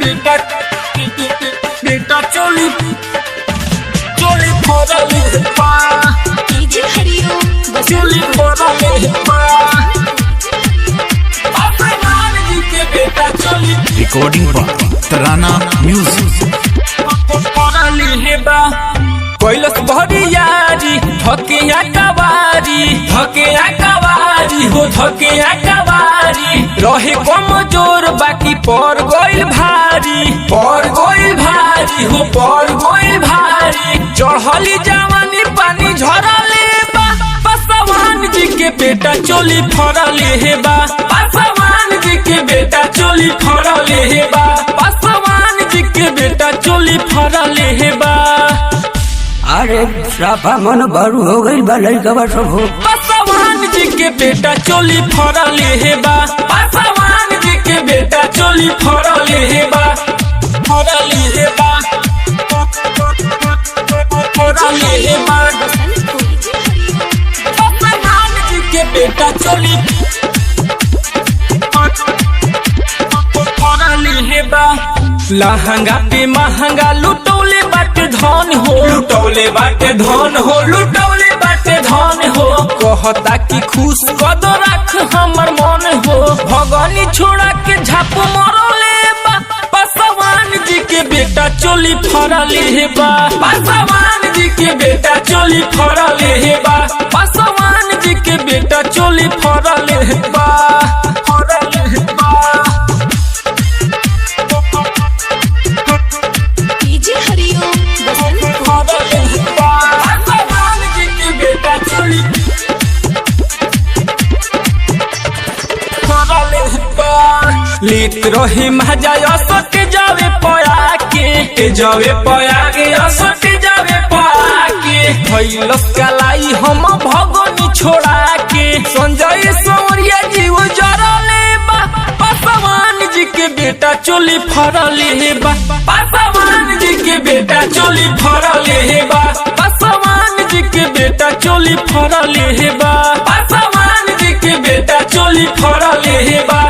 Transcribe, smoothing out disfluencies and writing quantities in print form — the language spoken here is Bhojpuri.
बेटा बेटा चोली चोली फोड़ले बा डीजे हरिओम चोली फोड़ले बा पासवान जी के बेटा चोली रिकॉर्डिंग पर तराना म्यूजिक फोड़ले बा कैलस भरियारी धकिया कवारी हो धकिया कवारी रहे कमजोर बाकी पर गइल भारी हो पर गइल भारी चढ़ली जवानी पानी झरले बा पासवान जी के बेटा चोली फरले हे बा पासवान जी के बेटा चोली फरले हे बा पासवान जी के बेटा चोली फरले हे बा अरे साफा मन बारू हो गई बा लड़का सब हो। पासवान जी के बेटा चोली फरले हे बा पासवान जी के बेटा चोली फरले हे बा फरले हे बा फरले हे बा पासवान जी के बेटा चोली फरले हे बा लहंगा पे महंगा लुटौले बाटे धन हो लुटौले बाटे धन हो कहता कि खुश कद रख हमर मन हो भगनी छोड़ा के झाप मरले बा पासवान जी के बेटा चोली फरले हे बा पासवान जी के बेटा चोली फरले हे बा पासवान जी के बेटा चोली फरले हे बा फरले हे बा डीजे हरिओम लेत रही मजा सट जावे पया के सट जावे पया के भइलस कलाई हम भगनी छोड़ा के संजय सौरिया जी उजरले बा पासवान जी के बेटा चोली फरले हे बा पासवान जी के बेटा चोली फरले हे बा पासवान जी के बेटा चोली फरले हे बा पासवान जी के बेटा चोली फरले हे बा